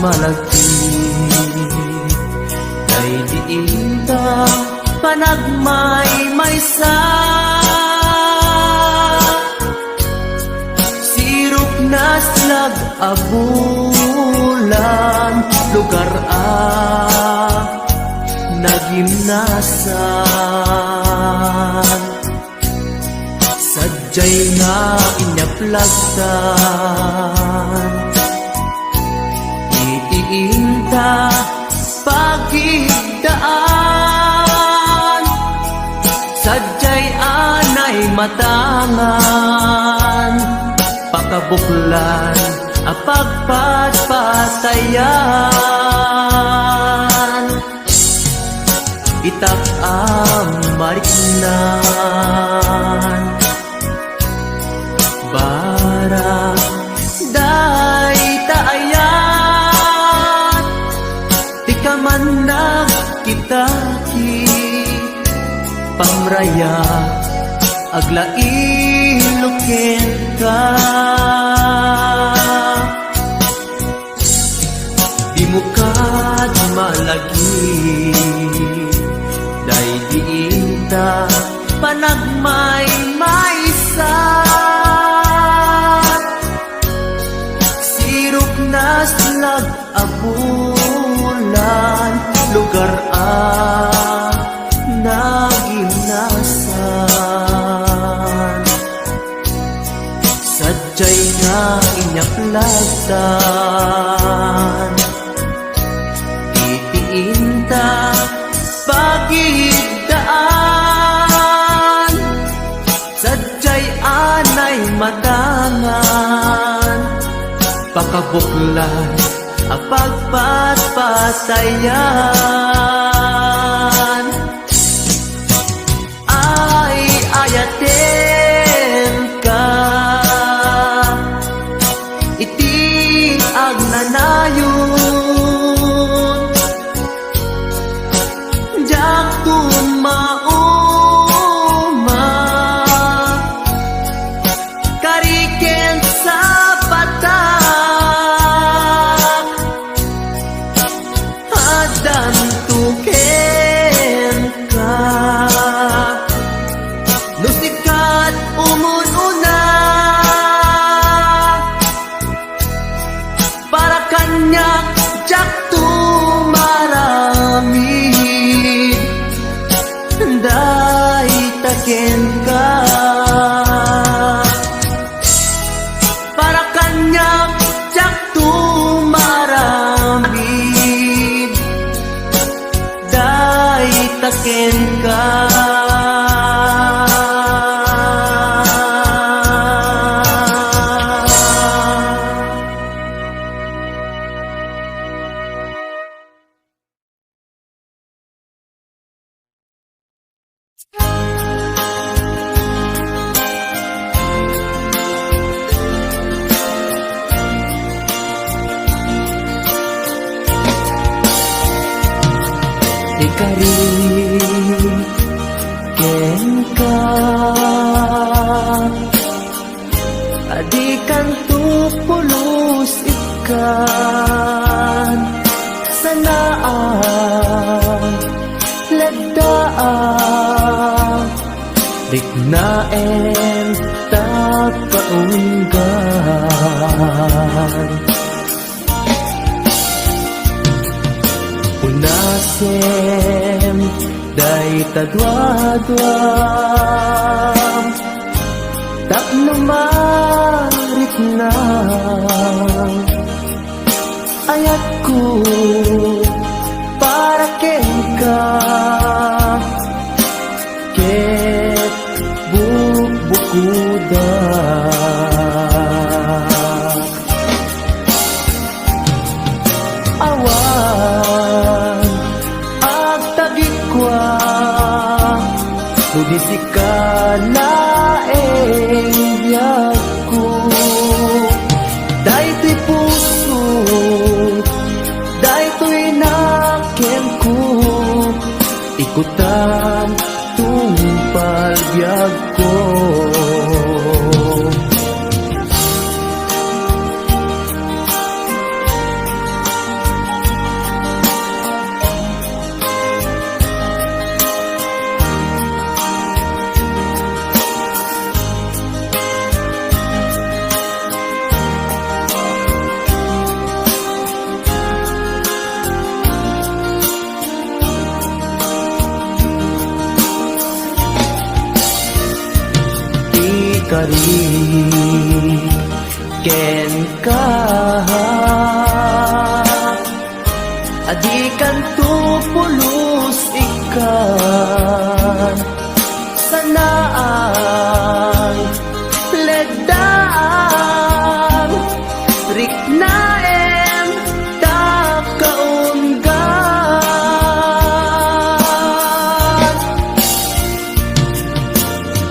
malagi kay diinta panagmay-maysa. Sirok na slag abulan lugar nagimnasan. Sadyay nga inyaplagtan itiinta pagigdaan. Sadyay anay matangan pakabuklan apagpatpatayan. Itak mariknan barak day taayan. Di ka man nagkitaki pamraya aglailukin ka. Di mo kad malagi day diinta panagmay-maysa. Sirok na slag abulan lugar nagimnasan. Sadyay nga inyaplagtan itiinta pagigdaan. Sadyay anay matangan pakabuklan apagpatpatayan. Ay ayaten ka iti agnanayon. Jak tumauma kariken sa patak adan tuken ka. Nusikat umununa para kanyak jak tumaramid day taken ka. Para kanyak jak tumaramid day taken ka. Ikarin ken ka adikan tupulos ikan sanaan lagdaan dignaen takaunggan. Unasem day tadwadwam tapno marit na ayatku para ken ka ket bubukuda. Awan agtagikwa Udisi ka laeng biyagko daytoy puso daytoy naken ko ikutan tungpal biyagko. kari ken ka adikan tu pulos ikan sanaan ledaan riknaem takaungan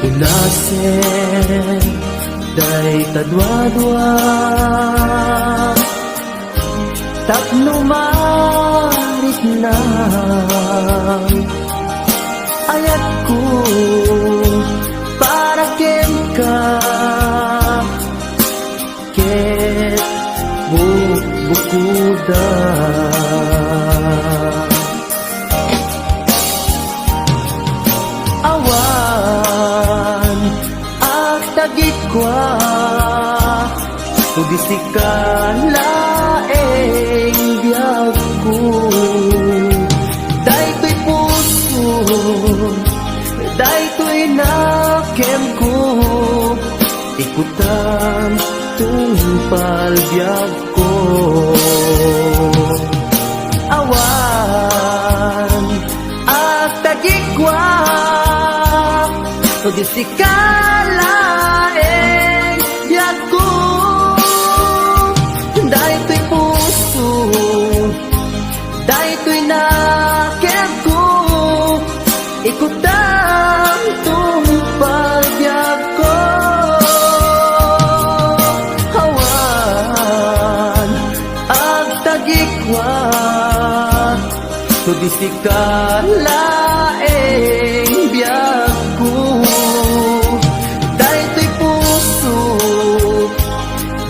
unasen day tadwadwa tapnumarit na ayat ko para ken ka ket bukuda awan at tagit kwa tubisikan laeng biyag ko daytoy puso daytoy nakem ko ikutan tungpal biyag ko awan at tagigwa tubisikan laeng biyag ko daytoy puso daytoy nakem ko ikutan tungpal biyag ko hawan ag tagikwa tudisikan laeng biyag ko daytoy puso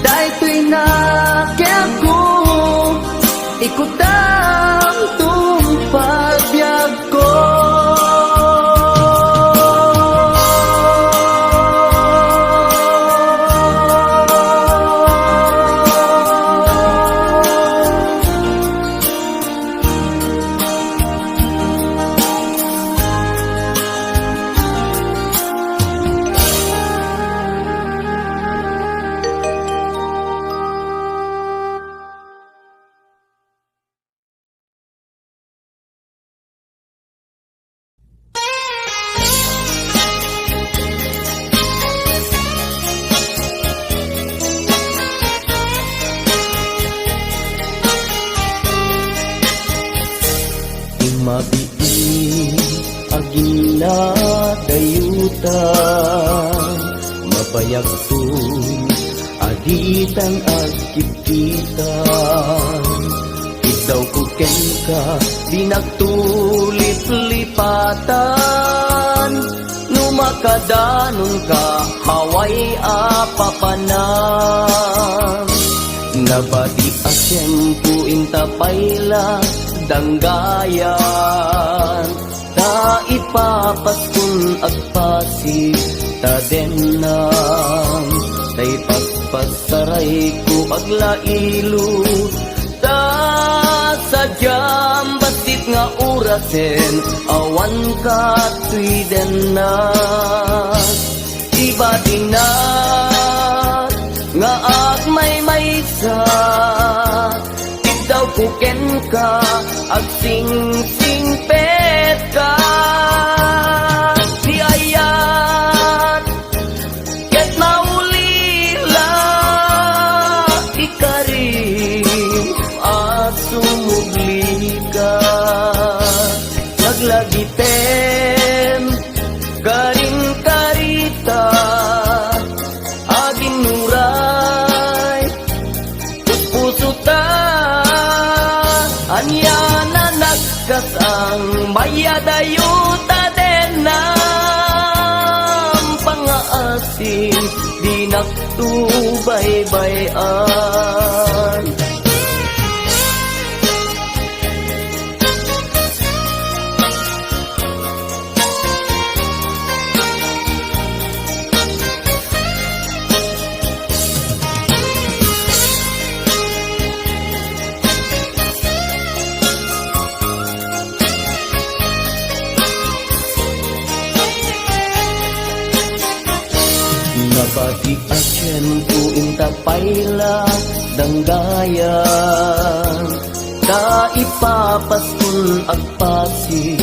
daytoy nakem ko ikutan tungpal biyag ko mabiin agila dayutan mabayagtun aditan agkititan ikaw kuken ka di nagtulip-lipatan numakadanon ka haway apapanan nabati asyempu intapayla danggayan ta ipapaskun agpasig ta denam tay pagpasaray ko aglailo ta sadyam basit nga urasen awan ka tuy denam iba dinat nga agmay-maysa daw kuken ka ag sing pet ka di ayat ket maulila ikarim asumugli ka naglagitem garing karita aging nuray puso ta anya na nagkasang mayadayuta denam pangaasin di naktubaybayan Di action ku inta paila danggayan Ta ipapaskun agpasi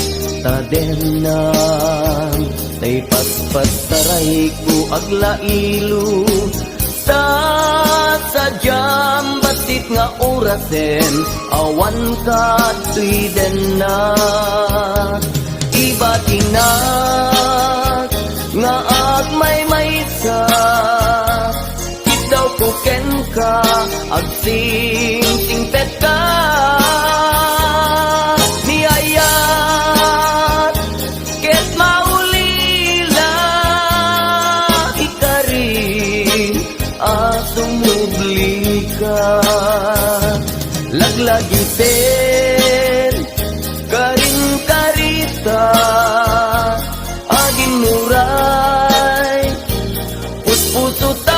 tadenan Tay paspastaray ku aglailu Ta sadyam basit nga orasen Awan ka tuiden na Iba tinag nga agmay-maysa Ikaw kuken ka agsing-singpet ka Niyayat ket maulila Ikari asumubli ka Laglagiten karing karita Aging muray Puspusutan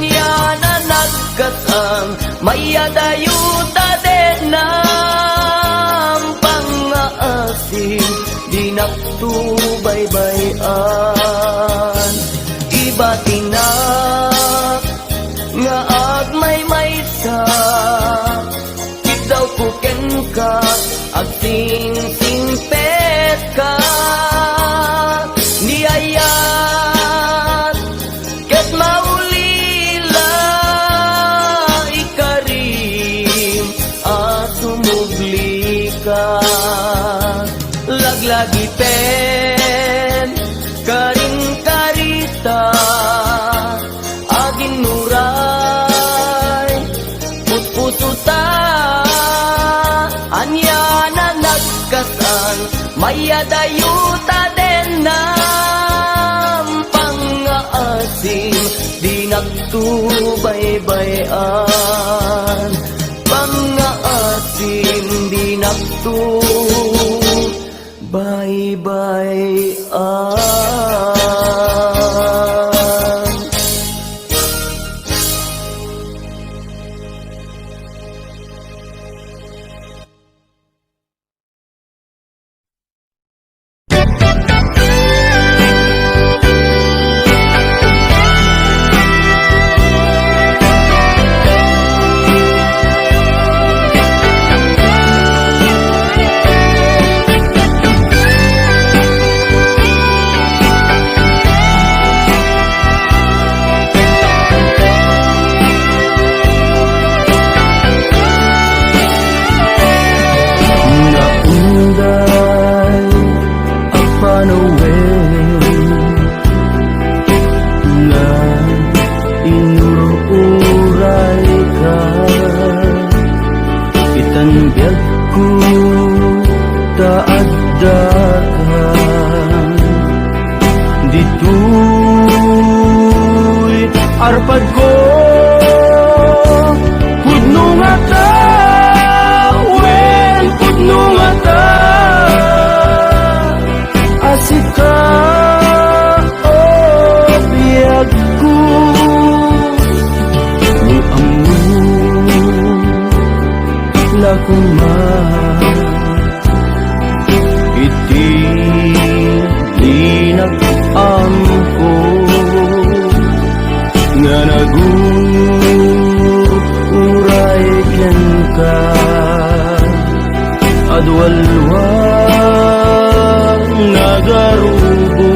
yan na nagkasang Mayadayuta din ng pangaasin Di naktubaybayan Iba tinak nga agmay-maysa Daw kuken ka agsing-singpet ka Niyayat ket maulila Ikarim asumubli ka Laglagipen karing karita Aging nuray Puspusuta Anya na nagkasang Mayadayuta din ng pangaasim Di nagtubaybayan Pangaasim di nagtubaybayan Arpad ko pudno nga ta wen pudno nga ta asika biyag ko ni amu lakuma iti linak amko nga naguray ken ka adwalwa nagarubo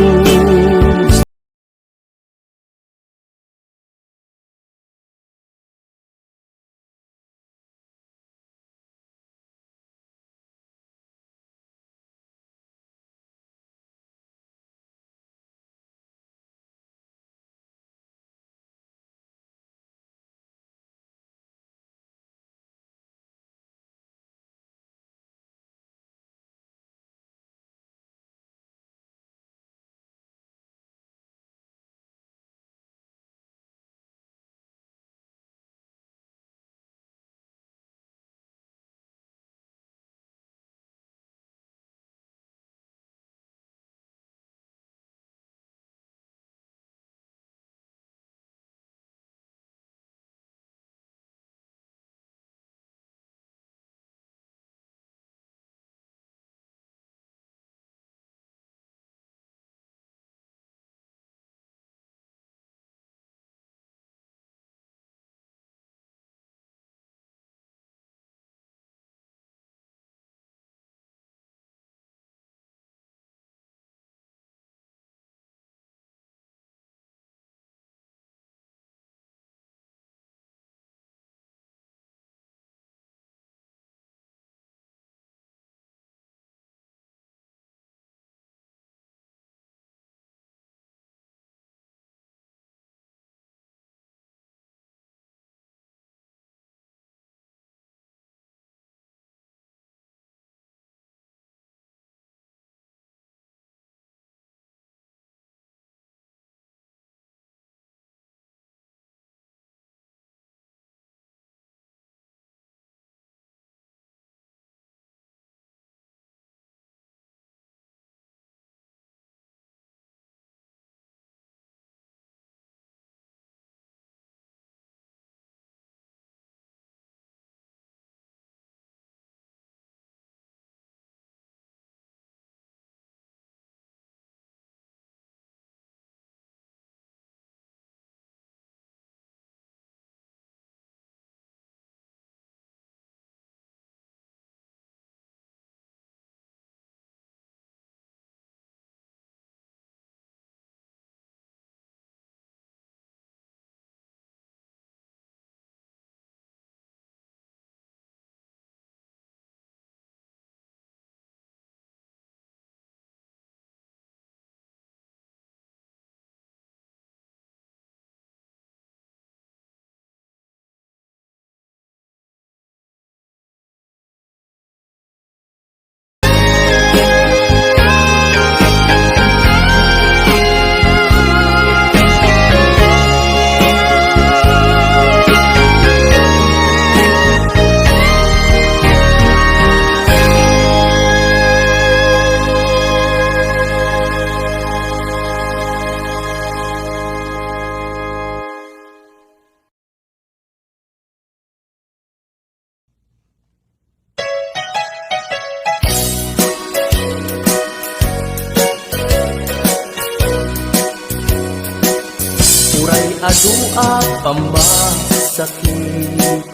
adua pamasakit,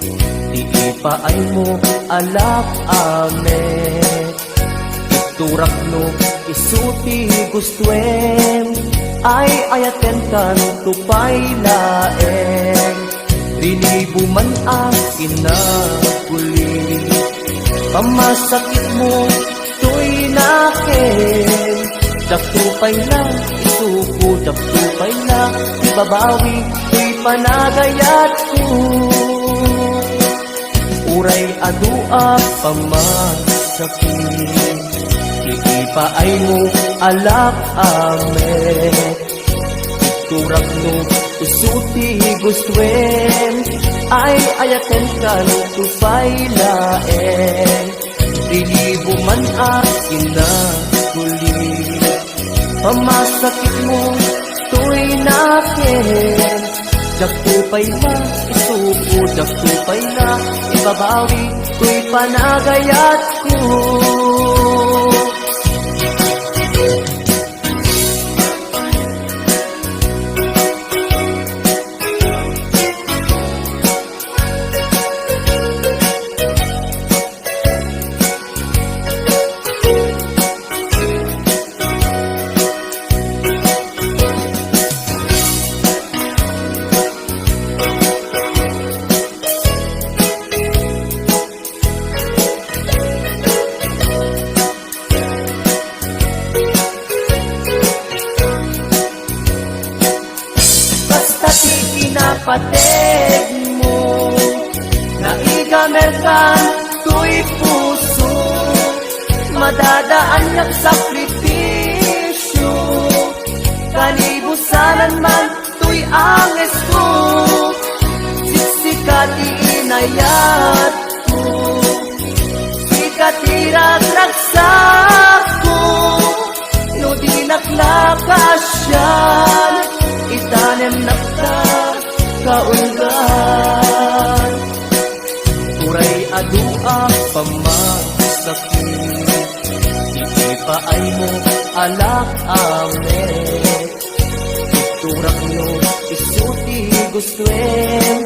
di ipaay mo alak amet. Iturak no isuti gustuen, ay ayaten kan tupay laeng. Rinibo man ang kinakuli, pamasakit mo to'y nakin. Daktupay na, isuko, daktupay na, ibabawi, to'y panagayat ko. Uray adua pamasakit, iipaay mo alak amet. Turak no, usuti gustuen, ay ayaten kan tupay laeng. Rilibo man akin na huli, pamasakit mo to'y nakin. Daktupay na, isuko, daktupay na, ibabawi, to'y panagayat ko. Pateg mo, naigamer ka, to'y puso, madadaan ng sakripisyo. Kalibusanan man, to'y anges ko, siksikat iinayat ko, sikatirat ragsak ko, no di naklakasyan, itanem nakta kaulgan. Uray adua pamasakit, iipaay mo alak amet. Turak no isuti gustuen,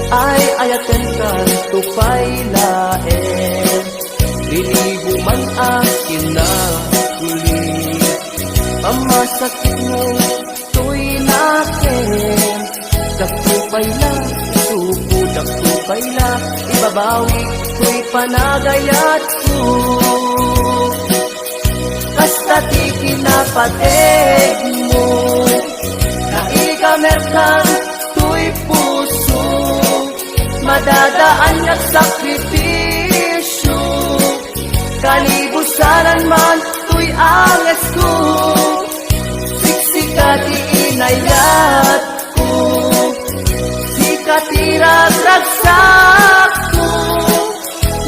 ay ayaten kan tupay laeng. Rilibo man akin na huli, pamasakit mo to'y nakin. Daktupay na, isuko, daktupay na, ibabawi, to'y panagayat ko. Kasta ti kinapateg mo, naigamer kan to'y puso, madadaan niya't sakripisyo. Kalibusanan man, to'y anges ko, siksikat iinayat ko, sikatirat ragsak ko,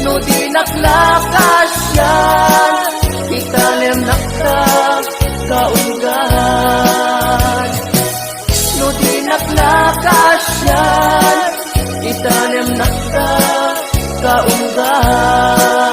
no di naklakasyan, itanem nakta kaulgan. No di naklakasyan, itanem nakta kaulgan.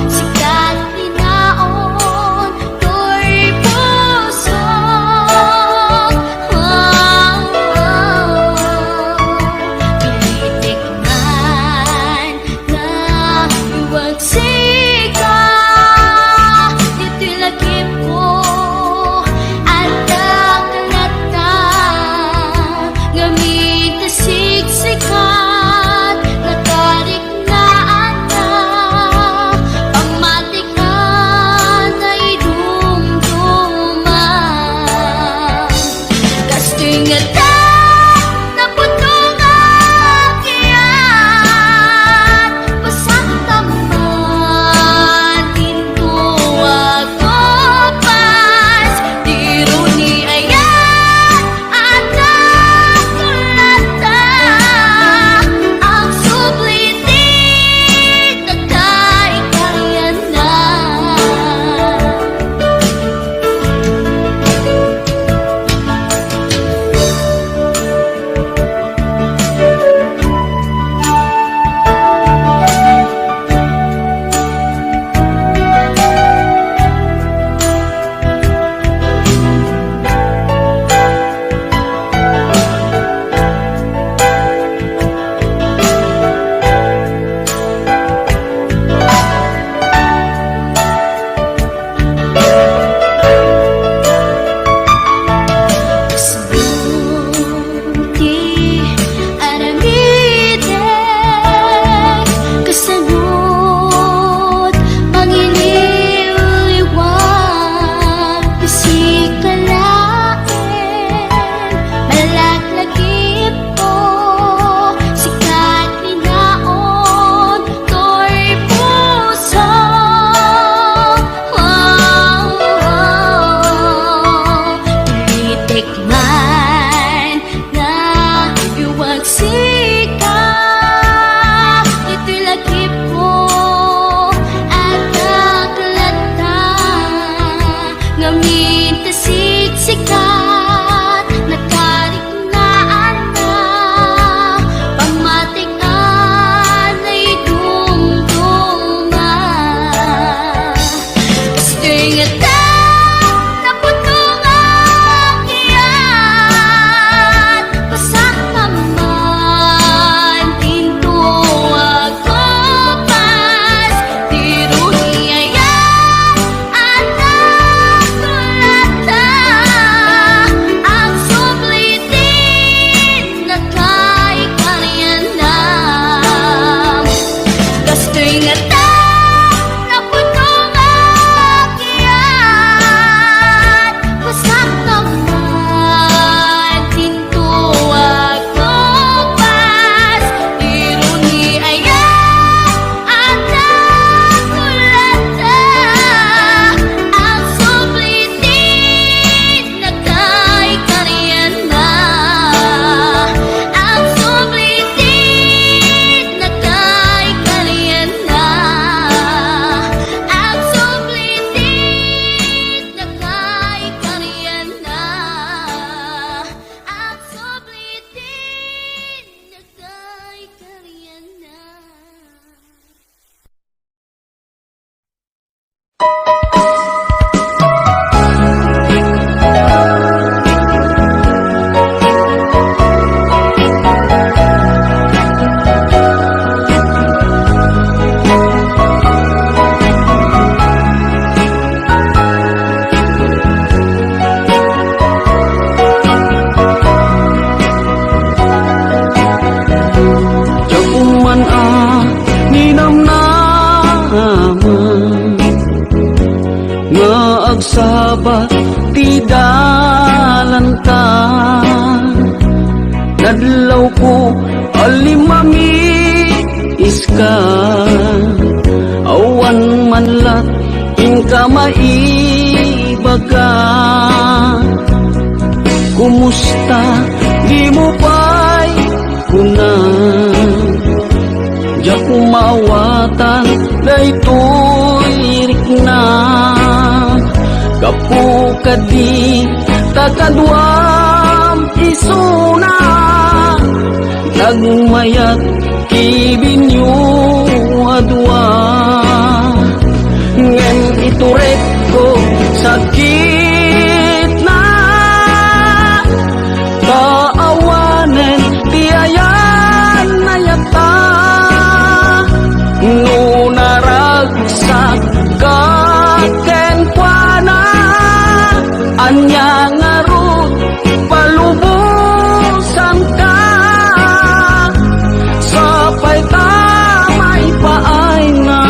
Sikat tinaon, to'y agsabat ti dalanta. Nadlaw ko alimami iska, awan man lat inka maibaga. Kumusta di mo pa'y kuna, diyak mawatan daytoy rikna. Kapu kadi takadwam isuna, nagmayat kibinyo adwa. Ngem iturek ko sakit na, kaawanen tiayan na yata. Nunaragsak kaken kuana, anya ngarut palubusan ka. Sapay tamay paay na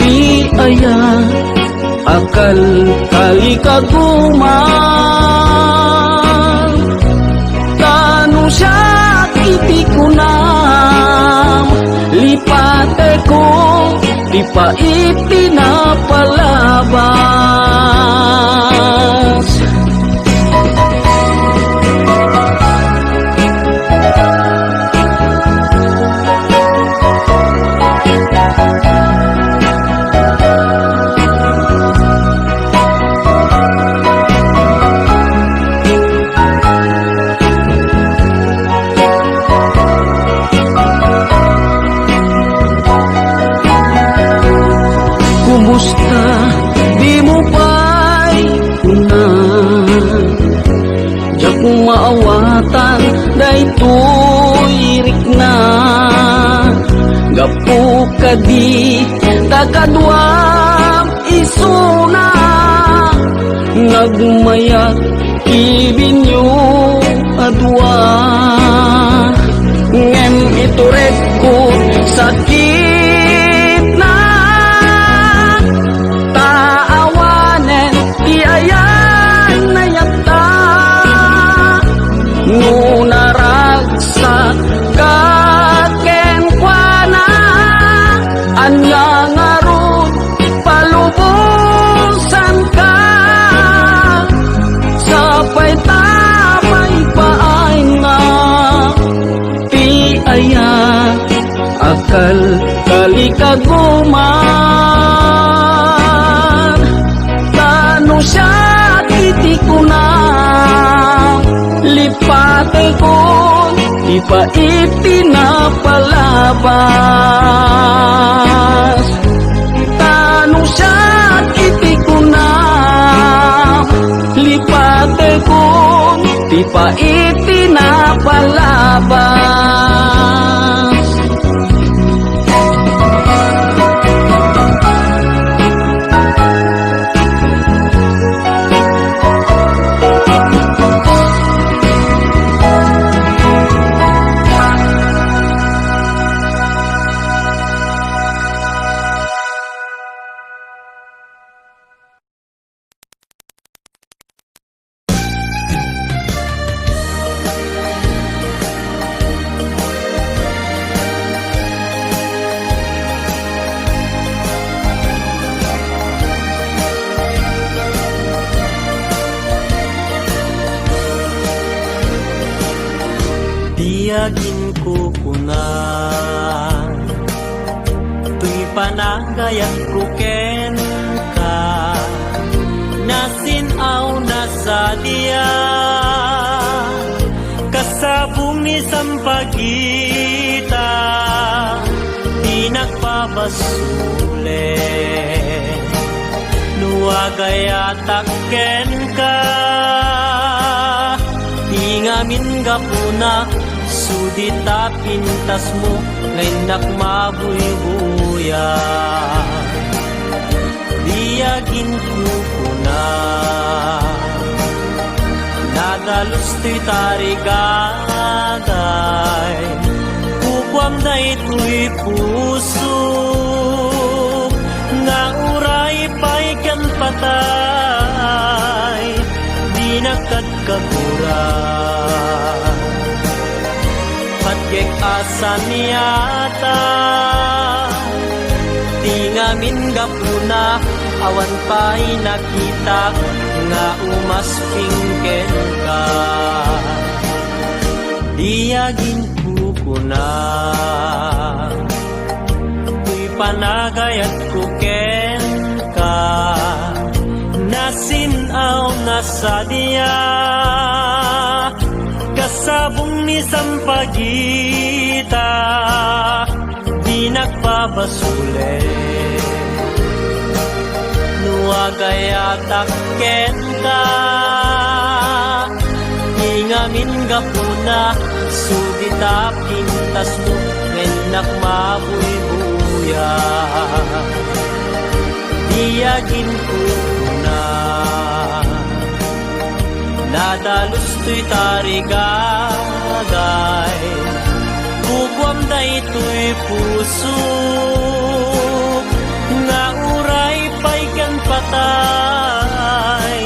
ti aya, akal kali kaguman. Tanu siya iti kunam, lipate ko di pa itinapalabas. Kumusta di mo pa'y kuna, diyak maawatan daytoy rikna. Gapu kadi takadwam isuna, nagmayat kibinyo adwa. Ngem iturek ko sakit na, taawanen ti ayan na yata. Nunaragsak kaken kuana, anya ngarut palubusan ka. Sapay tamay paay na ti aya, akal kali kaguman. Tanu siya iti kunam, lipate ko di pa itinapalabas. Tanu siya iti kunam, lipate ko di pa itinapalabas. Tiyagin ko kuna, tuy panagayat ko ken ka, nasinaw na sa diya, kasabong ni sampagita, di nagpabasule, nuagayatak ken ka, tingamin gapuna, sudita pintas mo, ngayon nakmabuy-buya. Diyagin ko na, nadalos to'y tarigagay, kukwam na ito'y puso, nga uray pa'y kan patay. nagkat kagura. Patgek asa niyata, di ngamin gapuna, awan pa'y nakita, nga umas pingken ka. Diyagin kukuna, ku'y panagayat kuken ka, nasinaw na sa diya, kasabong ni sampagita, di nagpabasule. Nuagayatak ken ka, ingamin gapuna, sudita pintas mo, menak mabuy-buya. Diyagin ko na, nadalus to'y tarigagay, kukwam da ito'y puso, nga uray pa'y kan patay,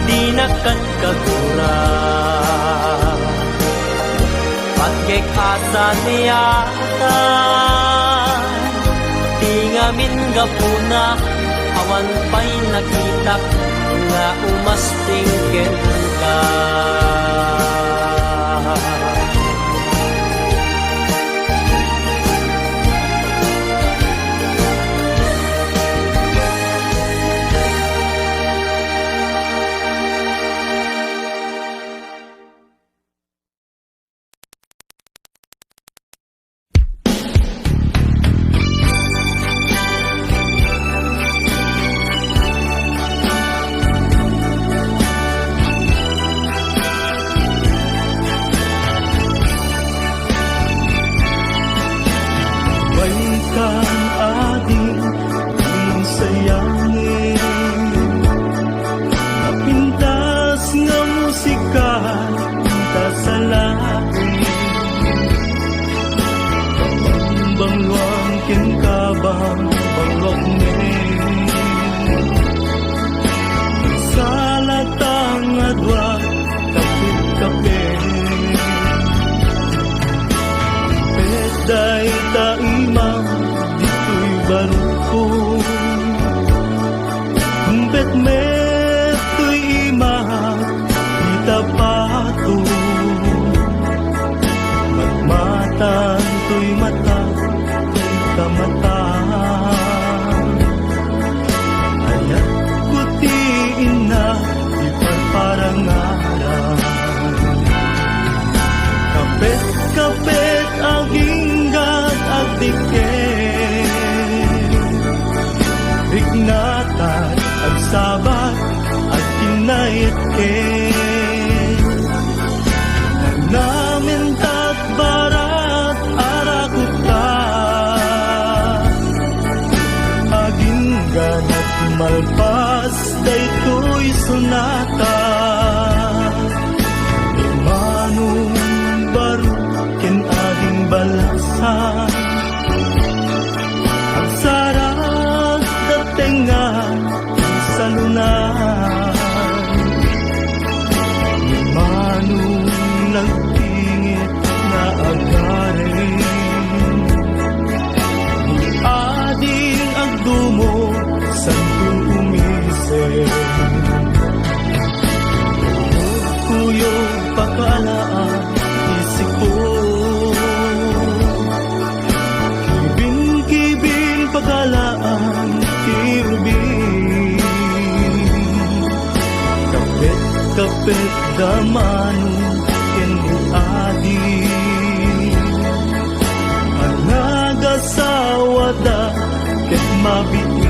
di nakat kagura. Patgek asa niyata, di ngamin gapuna, awan pa'y nakita, nga umas tingken ka. Malpas daytoy sunata, imanong baro ken ading balasan, ang sarap datenga sa lunan, imanong nagtingit na agarin, ni ading agdumo santo umise. Kuyog pakalaan isip ko, kibin-kibin pakalaan kirubin, kapit-kapit damano ken adi, ang nagasawada ket mabiti.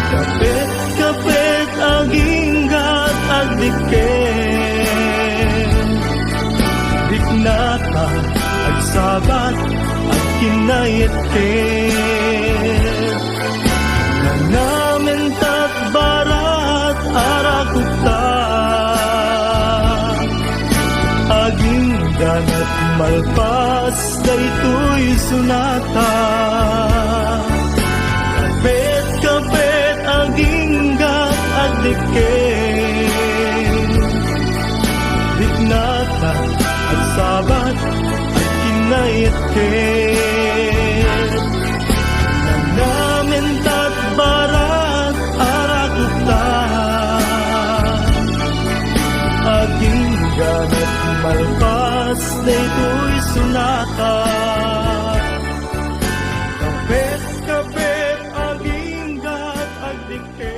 Kapit-kapit aginggat agdiken, diknata agsabat at kinayetken, nanamintat barat arakuta, aginggan at malpas daytoy sunata. Kapit-kapit aginggat agdiken, ket namin tat barat arakuta aging ganat malpas daytoy sunata kapet aging gat agdikit.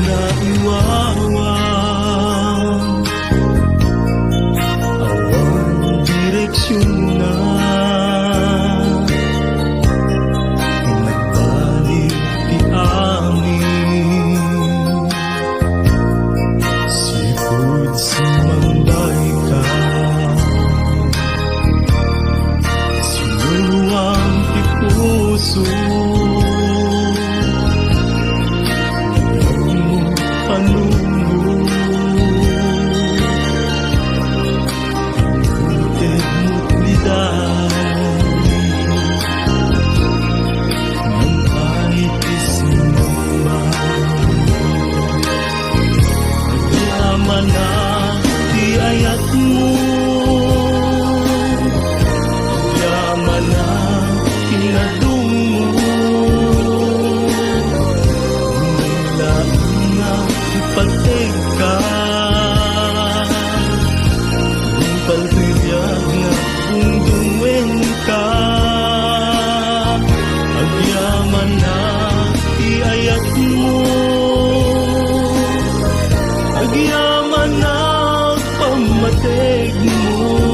Na iwawan awang direksyon na nagbalik ti amin sipud sumanday ka sinuwang ti puso panungo Inutit mo't liday Nang kahit isinumang Naglaman na di ayat mo Naglaman na kinadung mo Pateka Kung palpilyak na bundungin ka Agyaman na iayat mo Agyaman na pamatig mo